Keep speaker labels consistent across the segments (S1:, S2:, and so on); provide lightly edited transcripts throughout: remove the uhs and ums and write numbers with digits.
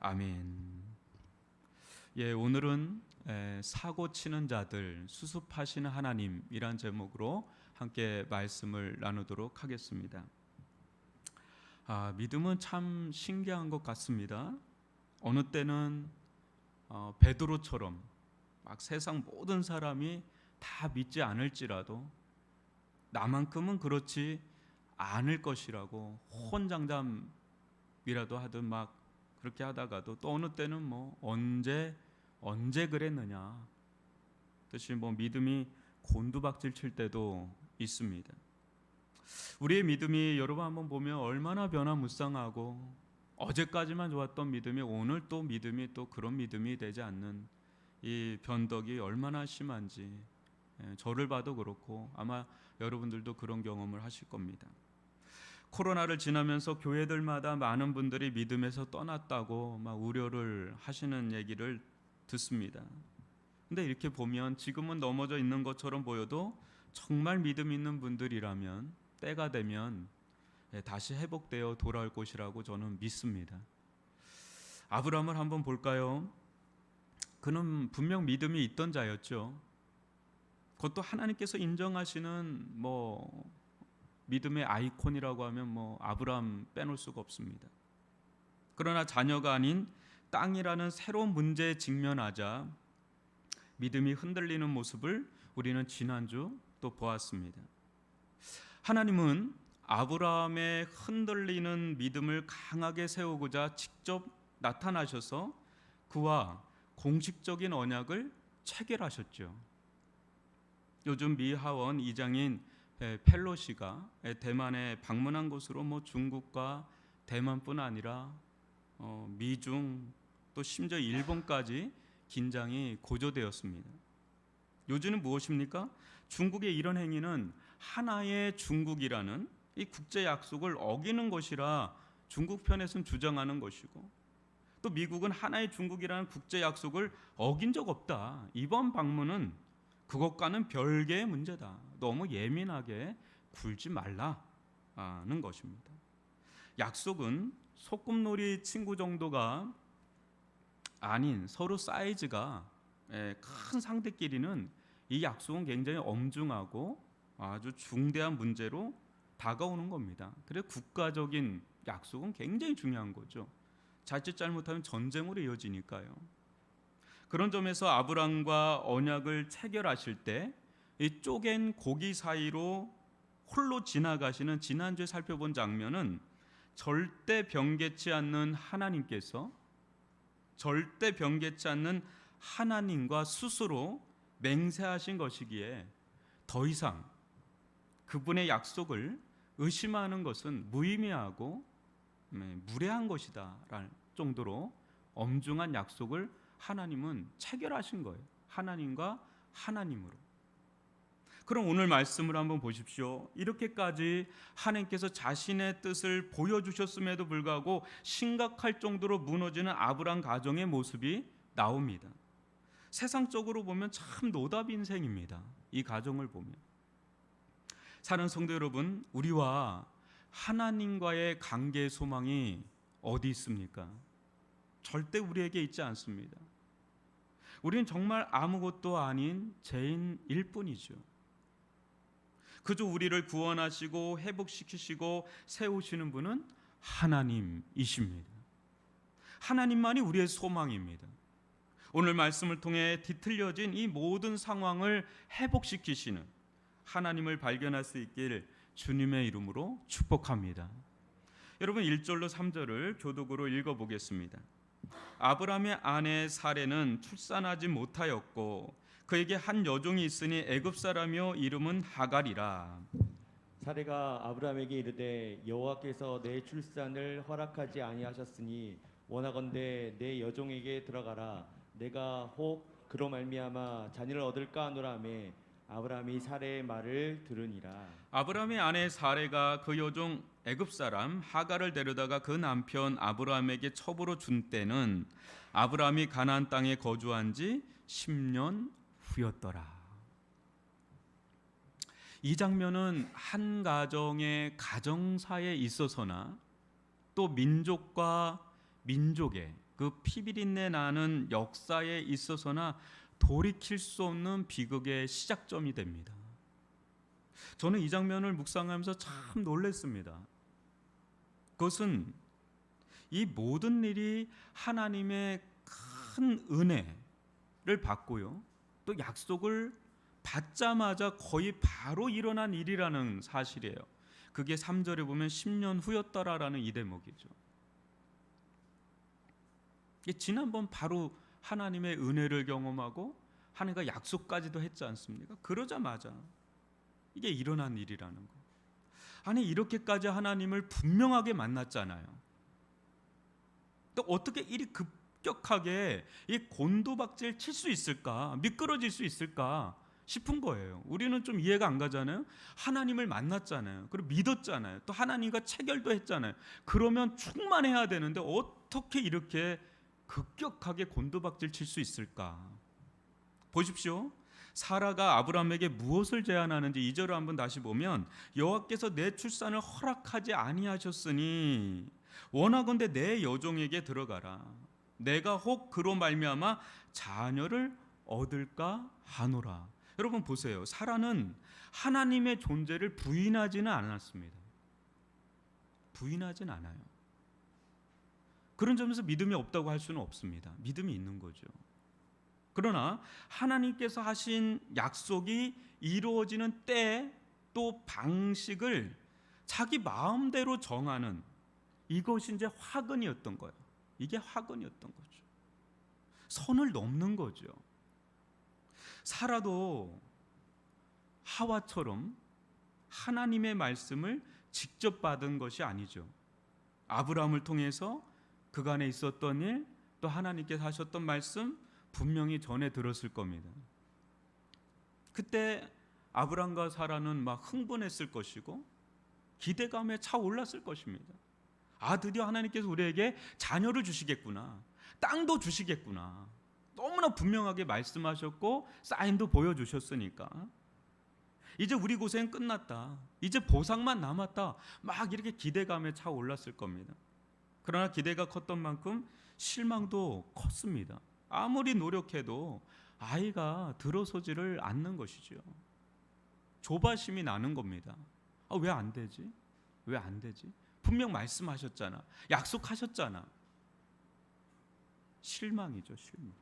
S1: 아멘. 예, 오늘은 사고 치는 자들 수습하시는 하나님이란 제목으로 함께 말씀을 나누도록 하겠습니다. 믿음은 참 신기한 것 같습니다. 어느 때는 베드로처럼 막 세상 모든 사람이 다 믿지 않을지라도 나만큼은 그렇지 않을 것이라고 혼장담이라도 하든 막 그렇게 하다가도 또 어느 때는 언제 그랬느냐 뜻이 믿음이 곤두박질 칠 때도 있습니다. 우리의 믿음이 여러분 한번 보면 얼마나 변화무쌍하고 어제까지만 좋았던 믿음이 오늘 또 믿음이 또 그런 믿음이 되지 않는 이 변덕이 얼마나 심한지 저를 봐도 그렇고 아마 여러분들도 그런 경험을 하실 겁니다. 코로나를 지나면서 교회들마다 많은 분들이 믿음에서 떠났다고 막 우려를 하시는 얘기를 듣습니다. 근데 이렇게 보면 지금은 넘어져 있는 것처럼 보여도 정말 믿음 있는 분들이라면 때가 되면 다시 회복되어 돌아올 것이라고 저는 믿습니다. 아브라함을 한번 볼까요? 그는 분명 믿음이 있던 자였죠. 그것도 하나님께서 인정하시는 믿음의 아이콘이라고 하면 아브라함 빼놓을 수가 없습니다. 그러나 자녀가 아닌 땅이라는 새로운 문제에 직면하자 믿음이 흔들리는 모습을 우리는 지난주 또 보았습니다. 하나님은 아브라함의 흔들리는 믿음을 강하게 세우고자 직접 나타나셔서 그와 공식적인 언약을 체결하셨죠. 요즘 미 하원 의장인 펠로시가 대만에 방문한 것으로 중국과 대만뿐 아니라 미중 또 심지어 일본까지 긴장이 고조되었습니다. 요즘은 무엇입니까? 중국의 이런 행위는 하나의 중국이라는 이 국제 약속을 어기는 것이라 중국 편에서는 주장하는 것이고, 또 미국은 하나의 중국이라는 국제 약속을 어긴 적 없다. 이번 방문은 그것과는 별개의 문제다. 너무 예민하게 굴지 말라는 것입니다. 약속은 소꿉놀이 친구 정도가 아닌 서로 사이즈가 큰 상대끼리는 이 약속은 굉장히 엄중하고 아주 중대한 문제로 다가오는 겁니다. 그래서 국가적인 약속은 굉장히 중요한 거죠. 자칫 잘못하면 전쟁으로 이어지니까요. 그런 점에서 아브람과 언약을 체결하실 때 이 쪼갠 고기 사이로 홀로 지나가시는 지난주에 살펴본 장면은 절대 변개치 않는 하나님께서 절대 변개치 않는 하나님과 스스로 맹세하신 것이기에 더 이상 그분의 약속을 의심하는 것은 무의미하고 무례한 것이다 라는 정도로 엄중한 약속을 하나님은 체결하신 거예요. 하나님과 하나님으로. 그럼 오늘 말씀을 한번 보십시오. 이렇게까지 하나님께서 자신의 뜻을 보여주셨음에도 불구하고 심각할 정도로 무너지는 아브람 가정의 모습이 나옵니다. 세상적으로 보면 참 노답 인생입니다. 이 가정을 보면. 사랑하는 성도 여러분, 우리와 하나님과의 관계의 소망이 어디 있습니까? 절대 우리에게 있지 않습니다. 우리는 정말 아무것도 아닌 죄인일 뿐이죠. 그저 우리를 구원하시고 회복시키시고 세우시는 분은 하나님이십니다. 하나님만이 우리의 소망입니다. 오늘 말씀을 통해 뒤틀려진 이 모든 상황을 회복시키시는 하나님을 발견할 수 있길 주님의 이름으로 축복합니다. 여러분 1절로 3절을 교독으로 읽어보겠습니다. 아브람의 아내 사레는 출산하지 못하였고 그에게 한 여종이 있으니 애굽 사람이요 이름은 하갈이라.
S2: 사레가 아브람에게 이르되 여호와께서 내 출산을 허락하지 아니하셨으니 원하건대 내 여종에게 들어가라. 내가 혹 그로 말미암아 자녀를 얻을까 하노라 하매 아브람이 사레의 말을 들으니라.
S1: 아브람의 아내 사레가 그 여종 애굽 사람 하갈을 데려다가 그 남편 아브람에게 첩으로 준 때는 아브람이 가나안 땅에 거주한 지 10년 후였더라. 이 장면은 한 가정의 가정사에 있어서나 또 민족과 민족의 그 피비린내 나는 역사에 있어서나 돌이킬 수 없는 비극의 시작점이 됩니다. 저는 이 장면을 묵상하면서 참 놀랐습니다. 그것은 이 모든 일이 하나님의 큰 은혜를 받고요, 또 약속을 받자마자 거의 바로 일어난 일이라는 사실이에요. 그게 3절에 보면 10년 후였더라라는 이 대목이죠. 지난번 바로 하나님의 은혜를 경험하고 하나님과 약속까지도 했지 않습니까? 그러자마자 이게 일어난 일이라는 거. 아니, 이렇게까지 하나님을 분명하게 만났잖아요. 또 어떻게 이리 급격하게 이 곤두박질 칠 수 있을까? 미끄러질 수 있을까 싶은 거예요. 우리는 좀 이해가 안 가잖아요. 하나님을 만났잖아요. 그리고 믿었잖아요. 또 하나님과 체결도 했잖아요. 그러면 충만해야 되는데 어떻게 이렇게 급격하게 곤두박질 칠 수 있을까? 보십시오. 사라가 아브라함에게 무엇을 제안하는지 2절을 한번 다시 보면, 여호와께서 내 출산을 허락하지 아니하셨으니 원하건대 내 여종에게 들어가라. 내가 혹 그로 말미암아 자녀를 얻을까 하노라. 여러분 보세요. 사라는 하나님의 존재를 부인하지는 않았습니다. 부인하진 않아요. 그런 점에서 믿음이 없다고 할 수는 없습니다. 믿음이 있는 거죠. 그러나 하나님께서 하신 약속이 이루어지는 때, 또 방식을 자기 마음대로 정하는, 이것이 이제 화근이었던 거예요. 이게 화근이었던 거죠. 선을 넘는 거죠. 사라도 하와처럼 하나님의 말씀을 직접 받은 것이 아니죠. 아브라함을 통해서 그간에 있었던 일, 또 하나님께서 하셨던 말씀 분명히 전해 들었을 겁니다. 그때 아브라함과 사라는 막 흥분했을 것이고 기대감에 차올랐을 것입니다. 아, 드디어 하나님께서 우리에게 자녀를 주시겠구나, 땅도 주시겠구나, 너무나 분명하게 말씀하셨고 사인도 보여주셨으니까 이제 우리 고생 끝났다, 이제 보상만 남았다, 막 이렇게 기대감에 차올랐을 겁니다. 그러나 기대가 컸던 만큼 실망도 컸습니다. 아무리 노력해도 아이가 들어서지를 않는 것이죠. 조바심이 나는 겁니다. 아, 왜 안 되지? 왜 안 되지? 분명 말씀하셨잖아, 약속하셨잖아. 실망이죠, 실망.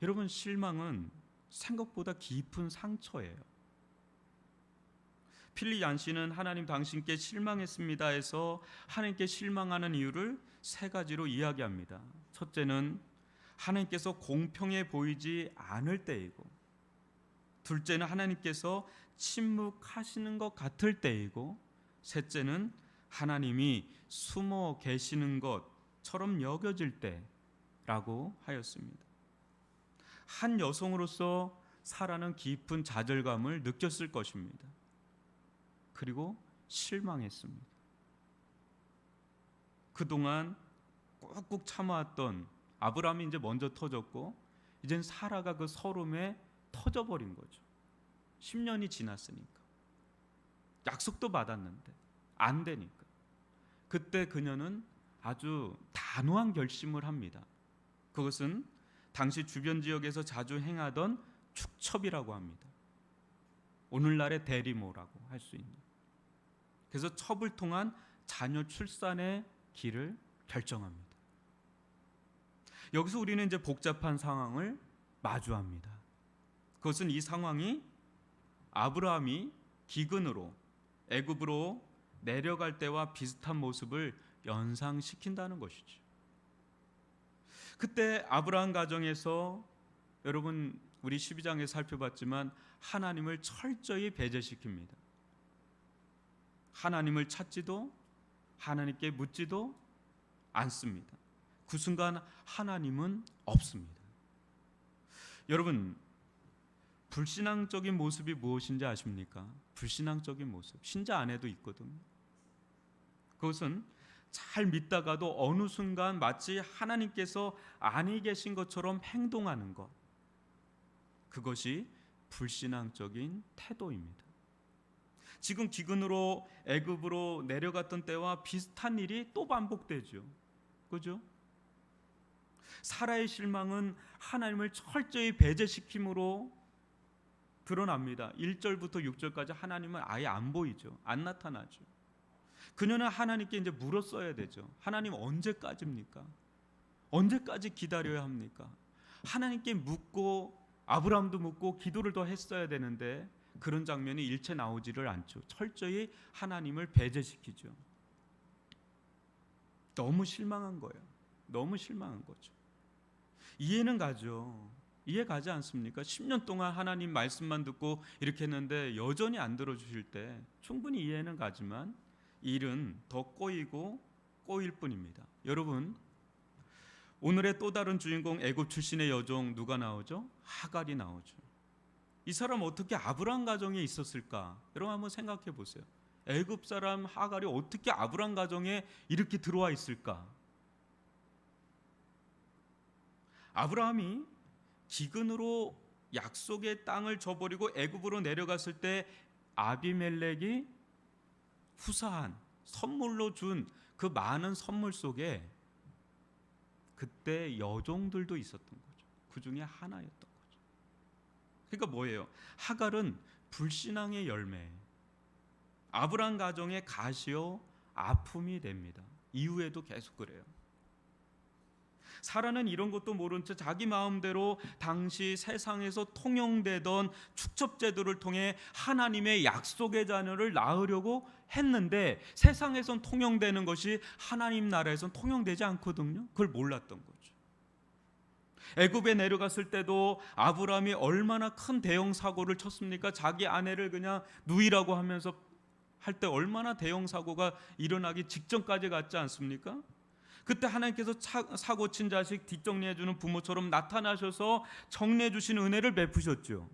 S1: 여러분, 실망은 생각보다 깊은 상처예요. 필립 얀시는 하나님 당신께 실망했습니다 해서 하나님께 실망하는 이유를 세 가지로 이야기합니다. 첫째는 하나님께서 공평해 보이지 않을 때이고, 둘째는 하나님께서 침묵하시는 것 같을 때이고, 셋째는 하나님이 숨어 계시는 것처럼 여겨질 때라고 하였습니다. 한 여성으로서 사라는 깊은 좌절감을 느꼈을 것입니다. 그리고 실망했습니다. 그동안 꾹꾹 참아왔던 아브라함이 이제 먼저 터졌고, 이젠 사라가 그 서름에 터져버린 거죠. 10년이 지났으니까, 약속도 받았는데 안 되니까. 그때 그녀는 아주 단호한 결심을 합니다. 그것은 당시 주변 지역에서 자주 행하던 축첩이라고 합니다. 오늘날의 대리모라고 할 수 있는. 그래서 첩을 통한 자녀 출산의 길을 결정합니다. 여기서 우리는 이제 복잡한 상황을 마주합니다. 그것은 이 상황이 아브라함이 기근으로 애굽으로 내려갈 때와 비슷한 모습을 연상시킨다는 것이죠. 그때 아브라함 가정에서, 여러분 우리 12장에 살펴봤지만 하나님을 철저히 배제시킵니다. 하나님을 찾지도 하나님께 묻지도 않습니다. 그 순간 하나님은 없습니다. 여러분, 불신앙적인 모습이 무엇인지 아십니까? 불신앙적인 모습, 신자 안에도 있거든요. 그것은 잘 믿다가도 어느 순간 마치 하나님께서 아니 계신 것처럼 행동하는 것, 그것이 불신앙적인 태도입니다. 지금 기근으로 애굽으로 내려갔던 때와 비슷한 일이 또 반복되죠. 그죠? 사라의 실망은 하나님을 철저히 배제시킴으로 드러납니다. 1절부터 6절까지 하나님은 아예 안 보이죠. 안 나타나죠. 그녀는 하나님께 이제 물었어야 되죠. 하나님 언제까지입니까? 언제까지 기다려야 합니까? 하나님께 묻고 아브라함도 묻고 기도를 더 했어야 되는데 그런 장면이 일체 나오지를 않죠. 철저히 하나님을 배제시키죠. 너무 실망한 거예요. 너무 실망한 거죠. 이해는 가죠. 이해 가지 않습니까? 10년 동안 하나님 말씀만 듣고 이렇게 했는데 여전히 안 들어주실 때 충분히 이해는 가지만 일은 더 꼬이고 꼬일 뿐입니다. 여러분, 오늘의 또 다른 주인공 애굽 출신의 여종 누가 나오죠? 하갈이 나오죠. 이 사람 어떻게 아브라함 가정에 있었을까? 여러분 한번 생각해 보세요. 애굽 사람 하갈이 어떻게 아브라함 가정에 이렇게 들어와 있을까? 아브라함이 기근으로 약속의 땅을 저버리고 애굽으로 내려갔을 때 아비멜렉이 후사한 선물로 준 그 많은 선물 속에 그때 여종들도 있었던 거죠. 그 중에 하나였던 거죠. 그러니까 뭐예요? 하갈은 불신앙의 열매, 아브라함 가정의 가시요 아픔이 됩니다. 이후에도 계속 그래요. 사라는 이런 것도 모른 채 자기 마음대로 당시 세상에서 통용되던 축첩제도를 통해 하나님의 약속의 자녀를 낳으려고 했는데 세상에선 통용되는 것이 하나님 나라에선 통용되지 않거든요. 그걸 몰랐던 거죠. 애굽에 내려갔을 때도 아브라함이 얼마나 큰 대형 사고를 쳤습니까? 자기 아내를 그냥 누이라고 하면서 할 때 얼마나 대형 사고가 일어나기 직전까지 갔지 않습니까? 그때 하나님께서 사고 친 자식 뒷정리해주는 부모처럼 나타나셔서 정리해주시는 은혜를 베푸셨죠.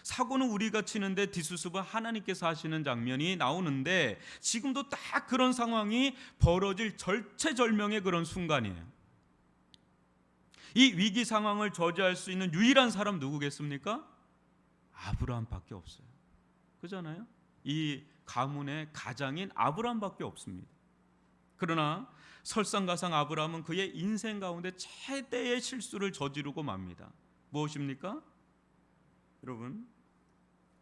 S1: 사고는 우리가 치는데 뒷수습은 하나님께서 하시는 장면이 나오는데 지금도 딱 그런 상황이 벌어질 절체절명의 그런 순간이에요. 이 위기 상황을 저지할 수 있는 유일한 사람 누구겠습니까? 아브라함밖에 없어요. 그잖아요. 이 가문의 가장인 아브라함밖에 없습니다. 그러나 설상가상 아브라함은 그의 인생 가운데 최대의 실수를 저지르고 맙니다. 무엇입니까? 여러분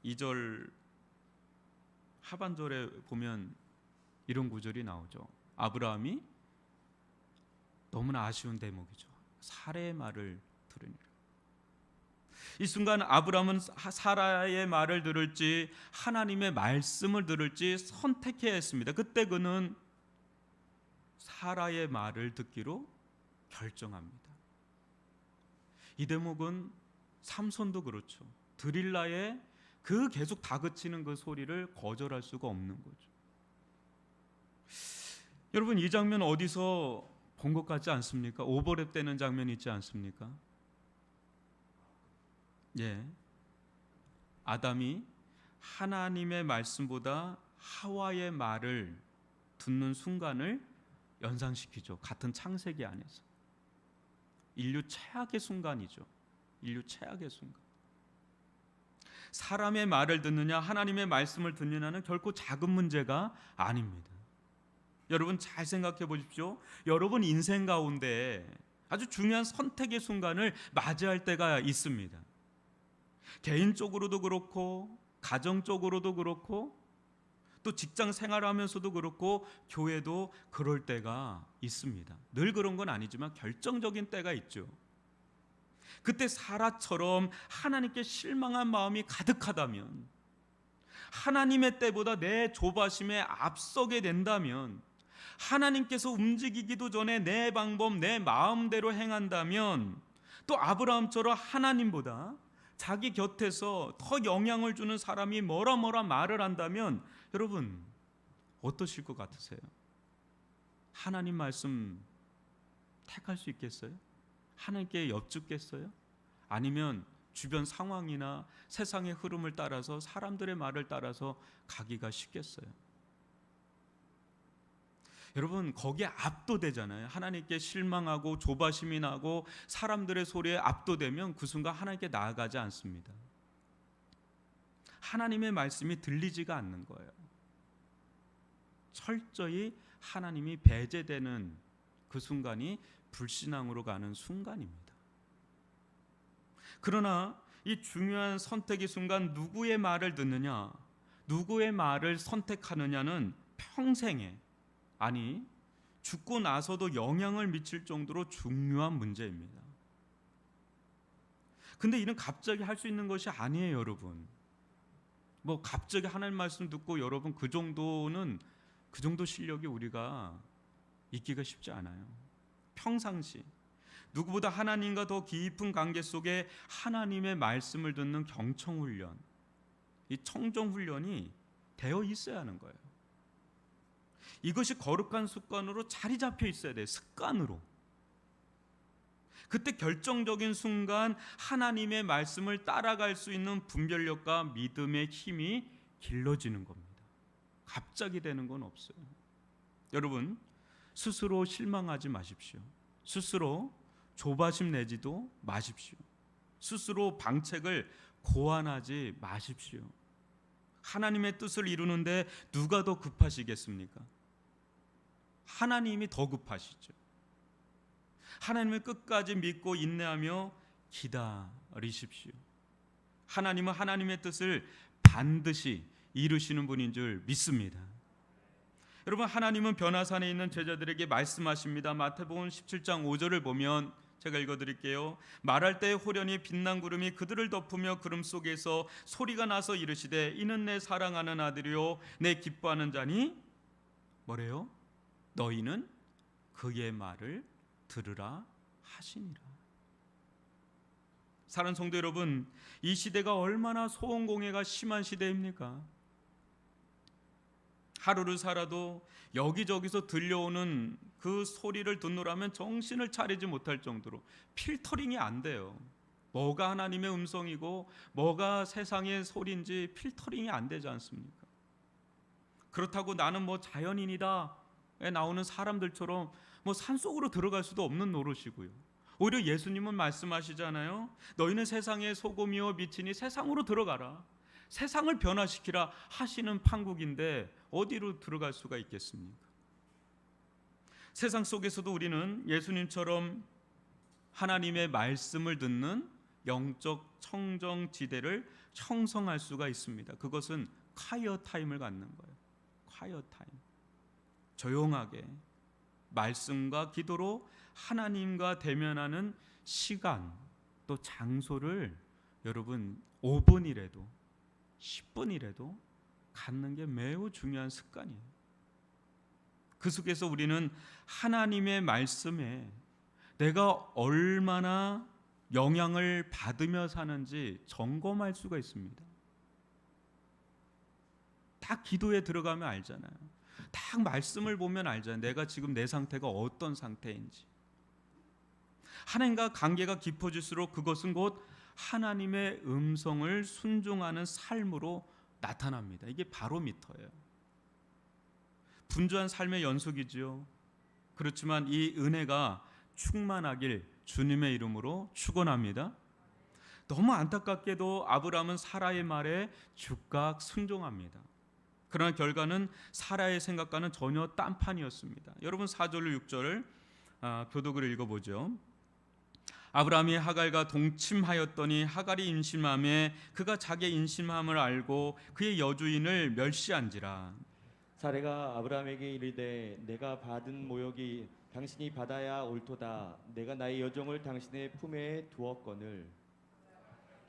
S1: 2절 하반절에 보면 이런 구절이 나오죠. 아브라함이 너무나 아쉬운 대목이죠. 사라의 말을 들으니라. 이 순간 아브라함은 사라의 말을 들을지 하나님의 말씀을 들을지 선택해야 했습니다. 그때 그는 사라의 말을 듣기로 결정합니다. 이 대목은 삼손도 그렇죠. 드릴라의 그 계속 다그치는 그 소리를 거절할 수가 없는 거죠. 여러분 이 장면 어디서 본 것 같지 않습니까? 오버랩 되는 장면 있지 않습니까? 예. 아담이 하나님의 말씀보다 하와의 말을 듣는 순간을 연상시키죠. 같은 창세기 안에서. 인류 최악의 순간이죠. 인류 최악의 순간. 사람의 말을 듣느냐 하나님의 말씀을 듣느냐는 결코 작은 문제가 아닙니다. 여러분 잘 생각해 보십시오. 여러분 인생 가운데 아주 중요한 선택의 순간을 맞이할 때가 있습니다. 개인적으로도 그렇고 가정적으로도 그렇고 또 직장 생활하면서도 그렇고 교회도 그럴 때가 있습니다. 늘 그런 건 아니지만 결정적인 때가 있죠. 그때 사라처럼 하나님께 실망한 마음이 가득하다면, 하나님의 때보다 내 조바심에 앞서게 된다면, 하나님께서 움직이기도 전에 내 방법, 내 마음대로 행한다면, 또 아브라함처럼 하나님보다 자기 곁에서 더 영향을 주는 사람이 뭐라 말을 한다면 여러분 어떠실 것 같으세요? 하나님 말씀 택할 수 있겠어요? 하나님께 여쭙겠어요? 아니면 주변 상황이나 세상의 흐름을 따라서 사람들의 말을 따라서 가기가 쉽겠어요? 여러분 거기에 압도되잖아요. 하나님께 실망하고 조바심이 나고 사람들의 소리에 압도되면 그 순간 하나님께 나아가지 않습니다. 하나님의 말씀이 들리지가 않는 거예요. 철저히 하나님이 배제되는 그 순간이 불신앙으로 가는 순간입니다. 그러나 이 중요한 선택의 순간 누구의 말을 듣느냐, 누구의 말을 선택하느냐는 평생에, 아니 죽고 나서도 영향을 미칠 정도로 중요한 문제입니다. 근데 이는 갑자기 할 수 있는 것이 아니에요, 여러분. 뭐 갑자기 하나님 말씀 듣고 여러분 그 정도 실력이 우리가 있기가 쉽지 않아요. 평상시 누구보다 하나님과 더 깊은 관계 속에 하나님의 말씀을 듣는 경청훈련, 이 청정훈련이 되어 있어야 하는 거예요. 이것이 거룩한 습관으로 자리 잡혀 있어야 돼요. 습관으로. 그때 결정적인 순간 하나님의 말씀을 따라갈 수 있는 분별력과 믿음의 힘이 길러지는 겁니다. 갑자기 되는 건 없어요. 여러분, 스스로 실망하지 마십시오. 스스로 조바심 내지도 마십시오. 스스로 방책을 고안하지 마십시오. 하나님의 뜻을 이루는데 누가 더 급하시겠습니까? 하나님이 더 급하시죠. 하나님을 끝까지 믿고 인내하며 기다리십시오. 하나님은 하나님의 뜻을 반드시 이루시는 분인 줄 믿습니다. 여러분, 하나님은 변화산에 있는 제자들에게 말씀하십니다. 마태복음 17장 5절을 보면 제가 읽어드릴게요. 말할 때 호련히 빛난 구름이 그들을 덮으며 구름 속에서 소리가 나서 이르시되 이는 내 사랑하는 아들이요 내 기뻐하는 자니 뭐래요? 너희는 그의 말을 들으라 하시니라. 사랑하는 성도 여러분, 이 시대가 얼마나 소음공해가 심한 시대입니까? 하루를 살아도 여기저기서 들려오는 그 소리를 듣노라면 정신을 차리지 못할 정도로 필터링이 안 돼요. 뭐가 하나님의 음성이고 뭐가 세상의 소리인지 필터링이 안 되지 않습니까? 그렇다고 나는 뭐 자연인이다에 나오는 사람들처럼 뭐 산속으로 들어갈 수도 없는 노릇이고요. 오히려 예수님은 말씀하시잖아요. 너희는 세상의 소금이요 빛이니 세상으로 들어가라. 세상을 변화시키라 하시는 판국인데 어디로 들어갈 수가 있겠습니까? 세상 속에서도 우리는 예수님처럼 하나님의 말씀을 듣는 영적 청정지대를 형성할 수가 있습니다. 그것은 콰이어 타임을 갖는 거예요. 콰이어 타임. 조용하게 말씀과 기도로 하나님과 대면하는 시간 또 장소를 여러분 5분이라도 10분이라도 갖는 게 매우 중요한 습관이에요. 그 속에서 우리는 하나님의 말씀에 내가 얼마나 영향을 받으며 사는지 점검할 수가 있습니다. 딱 기도에 들어가면 알잖아요. 딱 말씀을 보면 알잖아요. 내가 지금 내 상태가 어떤 상태인지. 하나님과 관계가 깊어질수록 그것은 곧 하나님의 음성을 순종하는 삶으로 나타납니다. 이게 바로미터예요. 분주한 삶의 연속이지요. 그렇지만 이 은혜가 충만하길 주님의 이름으로 축원합니다. 너무 안타깝게도 아브라함은 사라의 말에 즉각 순종합니다. 그러나 결과는 사라의 생각과는 전혀 딴판이었습니다. 여러분 4절로 6절을 교독을 읽어보죠. 아브라함이 하갈과 동침하였더니 하갈이 임신함에 그가 자기의 임신함을 알고 그의 여주인을 멸시한지라.
S2: 사례가 아브라함에게 이르되 내가 받은 모욕이 당신이 받아야 옳도다. 내가 나의 여종을 당신의 품에 두었거늘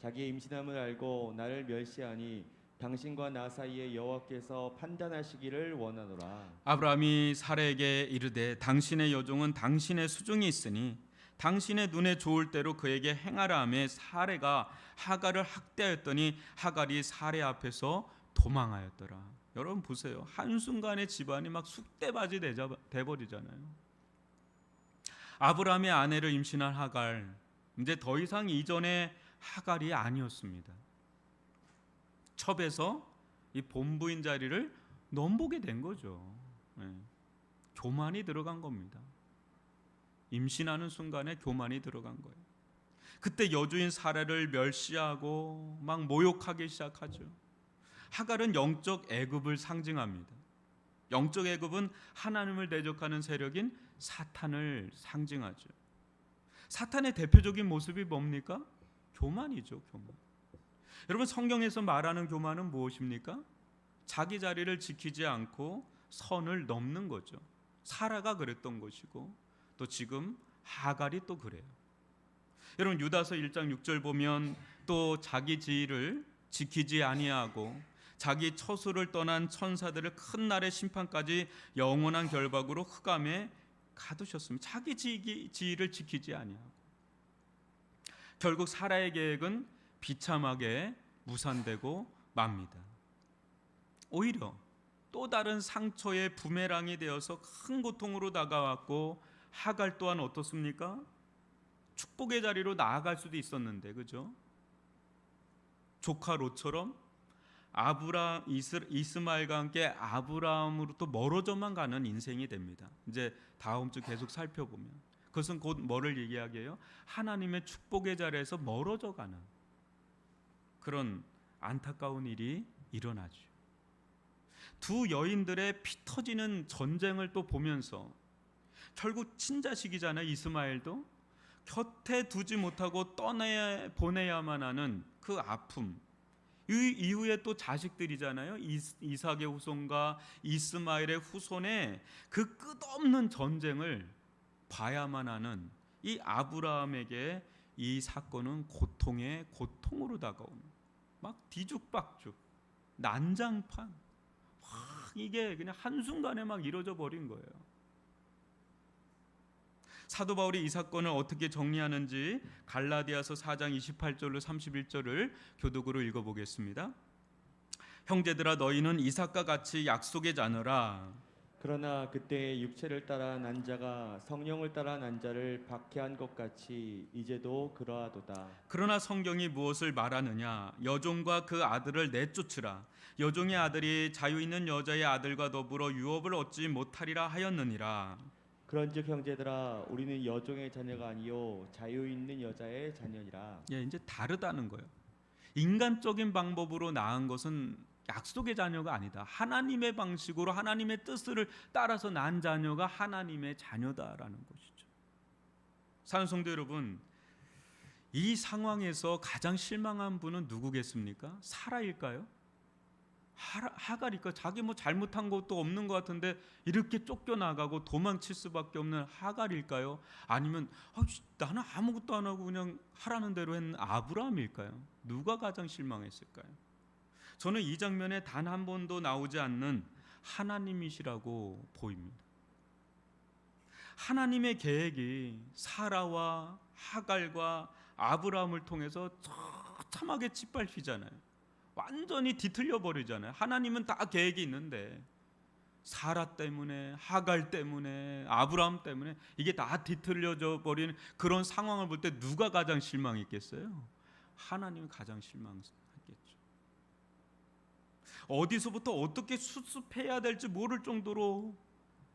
S2: 자기의 임신함을 알고 나를 멸시하니 당신과 나 사이에 여호와께서 판단하시기를 원하노라.
S1: 아브라함이 사라에게 이르되 당신의 여종은 당신의 수중에 있으니 당신의 눈에 좋을 대로 그에게 행하라 하매 사라가 하갈을 학대하였더니 하갈이 사라 앞에서 도망하였더라. 여러분 보세요. 한순간에 집안이 막 쑥대밭이 돼버리잖아요. 아브라함의 아내를 임신한 하갈, 이제 더 이상 이전의 하갈이 아니었습니다. 첩에서 이 본부인 자리를 넘보게 된 거죠. 교만이 들어간 겁니다. 임신하는 순간에 교만이 들어간 거예요. 그때 여주인 사라를 멸시하고 막 모욕하기 시작하죠. 하갈은 영적 애굽을 상징합니다. 영적 애굽은 하나님을 대적하는 세력인 사탄을 상징하죠. 사탄의 대표적인 모습이 뭡니까? 교만이죠, 교만. 여러분, 성경에서 말하는 교만은 무엇입니까? 자기 자리를 지키지 않고 선을 넘는 거죠. 사라가 그랬던 것이고 또 지금 하갈이 또 그래요. 여러분, 유다서 1장 6절 보면 또 자기 지위를 지키지 아니하고 자기 처소를 떠난 천사들을 큰 날의 심판까지 영원한 결박으로 흑암에 가두셨습니다. 자기 지위를 지키지 아니하고 결국 사라의 계획은 비참하게 무산되고 맙니다. 오히려 또 다른 상처의 부메랑이 되어서 큰 고통으로 다가왔고 하갈 또한 어떻습니까? 축복의 자리로 나아갈 수도 있었는데, 그죠? 조카 롯처럼 이스마엘과 함께 아브라함으로부터 멀어져만 가는 인생이 됩니다. 이제 다음 주 계속 살펴보면 그것은 곧 뭐를 얘기하게요? 하나님의 축복의 자리에서 멀어져 가는 그런 안타까운 일이 일어나죠. 두 여인들의 피 터지는 전쟁을 또 보면서 결국 친자식이잖아요. 이스마엘도 곁에 두지 못하고 보내야만 하는 그 아픔, 이 이후에 또 자식들이잖아요. 이삭의 후손과 이스마엘의 후손의 그 끝없는 전쟁을 봐야만 하는 이 아브라함에게 이 사건은 고통의 고통으로 다가오는, 막 뒤죽박죽, 난장판, 이게 그냥 한순간에 막 이루어져 버린 거예요. 사도 바울이 이 사건을 어떻게 정리하는지 갈라디아서 4장 28절로 31절을 교독으로 읽어보겠습니다. 형제들아, 너희는 이삭과 같이 약속의 자녀라.
S2: 그러나 그때 육체를 따라 난 자가 성령을 따라 난 자를 박해한 것 같이 이제도 그러하도다.
S1: 그러나 성경이 무엇을 말하느냐? 여종과 그 아들을 내쫓으라. 여종의 아들이 자유 있는 여자의 아들과 더불어 유업을 얻지 못하리라 하였느니라.
S2: 그런즉 형제들아, 우리는 여종의 자녀가 아니요 자유 있는 여자의 자녀니라.
S1: 이제 다르다는 거예요. 인간적인 방법으로 낳은 것은 약속의 자녀가 아니다. 하나님의 방식으로 하나님의 뜻을 따라서 낳은 자녀가 하나님의 자녀다라는 것이죠. 사는 성도 여러분, 이 상황에서 가장 실망한 분은 누구겠습니까? 사라일까요? 하갈일까? 자기 뭐 잘못한 것도 없는 것 같은데 이렇게 쫓겨나가고 도망칠 수밖에 없는 하갈일까요? 아니면 나는 아무것도 안 하고 그냥 하라는 대로 했는 아브라함일까요? 누가 가장 실망했을까요? 저는 이 장면에 단 한 번도 나오지 않는 하나님이시라고 보입니다. 하나님의 계획이 사라와 하갈과 아브라함을 통해서 처참하게 짓밟히잖아요. 완전히 뒤틀려 버리잖아요. 하나님은 다 계획이 있는데 사라 때문에, 하갈 때문에, 아브라함 때문에 이게 다 뒤틀려져 버리는 그런 상황을 볼 때 누가 가장 실망했겠어요? 하나님이 가장 실망했겠죠. 어디서부터 어떻게 수습해야 될지 모를 정도로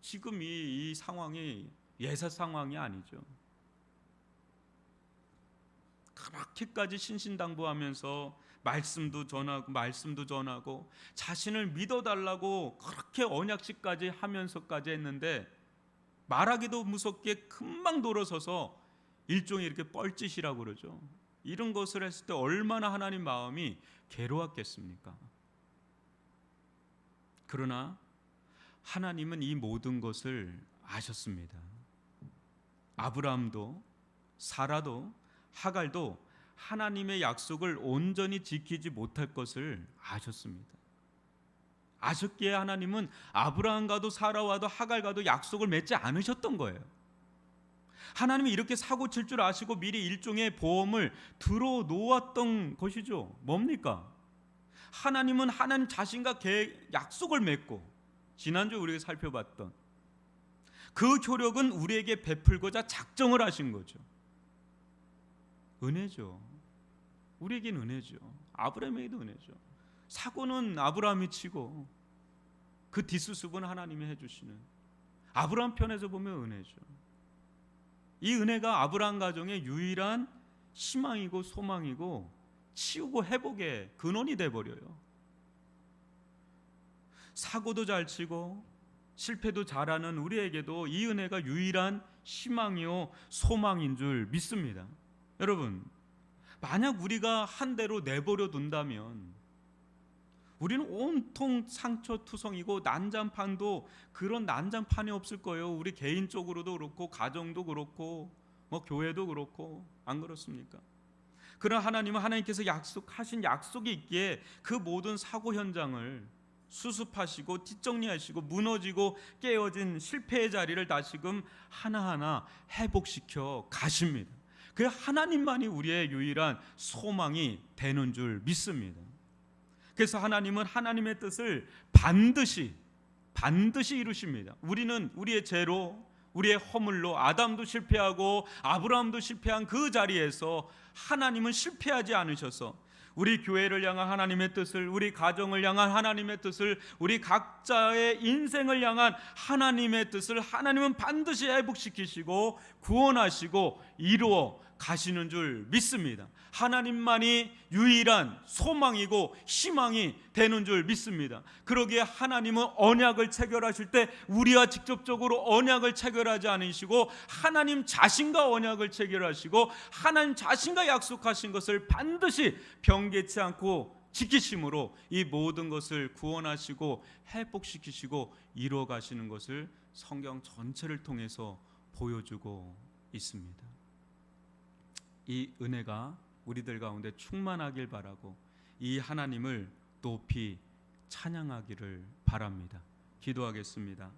S1: 지금 이 상황이 예사 상황이 아니죠. 그렇게까지 신신당부하면서 말씀도 전하고 자신을 믿어달라고 그렇게 언약식까지 하면서까지 했는데 말하기도 무섭게 금방 돌아서서 일종의 이렇게 뻘짓이라고 그러죠. 이런 것을 했을 때 얼마나 하나님 마음이 괴로웠겠습니까? 그러나 하나님은 이 모든 것을 아셨습니다. 아브라함도 사라도 하갈도 하나님의 약속을 온전히 지키지 못할 것을 아셨습니다. 아셨기에 하나님은 아브라함과도 사라와도 하갈과도 약속을 맺지 않으셨던 거예요. 하나님이 이렇게 사고 칠 줄 아시고 미리 일종의 보험을 들어 놓았던 것이죠. 뭡니까? 하나님은 하나님 자신과 약속을 맺고 지난주에 우리가 살펴봤던 그 효력은 우리에게 베풀고자 작정을 하신 거죠. 은혜죠. 우리에겐 은혜죠. 아브라함에게도 은혜죠. 사고는 아브라함이 치고 그 뒷수습은 하나님이 해주시는, 아브라함 편에서 보면 은혜죠. 이 은혜가 아브라함 가정의 유일한 희망이고 소망이고 치우고 회복의 근원이 돼버려요. 사고도 잘 치고 실패도 잘하는 우리에게도 이 은혜가 유일한 희망이요 소망인 줄 믿습니다. 여러분, 만약 우리가 한 대로 내버려 둔다면 우리는 온통 상처투성이고 난장판도 그런 난장판이 없을 거예요. 우리 개인적으로도 그렇고 가정도 그렇고 뭐 교회도 그렇고, 안 그렇습니까? 그러나 하나님은 하나님께서 약속하신 약속이 있기에 그 모든 사고 현장을 수습하시고 뒷정리하시고 무너지고 깨어진 실패의 자리를 다시금 하나하나 회복시켜 가십니다. 그 하나님만이 우리의 유일한 소망이 되는 줄 믿습니다. 그래서 하나님은 하나님의 뜻을 반드시 이루십니다. 우리는 우리의 죄로, 우리의 허물로 아담도 실패하고 아브라함도 실패한 그 자리에서 하나님은 실패하지 않으셔서 우리 교회를 향한 하나님의 뜻을, 우리 가정을 향한 하나님의 뜻을, 우리 각자의 인생을 향한 하나님의 뜻을 하나님은 반드시 회복시키시고 구원하시고 이루어 가시는 줄 믿습니다. 하나님만이 유일한 소망이고 희망이 되는 줄 믿습니다. 그러기에 하나님은 언약을 체결하실 때 우리와 직접적으로 언약을 체결하지 않으시고 하나님 자신과 언약을 체결하시고 하나님 자신과 약속하신 것을 반드시 변개치 않고 지키심으로 이 모든 것을 구원하시고 회복시키시고 이루어 가시는 것을 성경 전체를 통해서 보여주고 있습니다. 이 은혜가 우리들 가운데 충만하길 바라고 이 하나님을 높이 찬양하기를 바랍니다. 기도하겠습니다.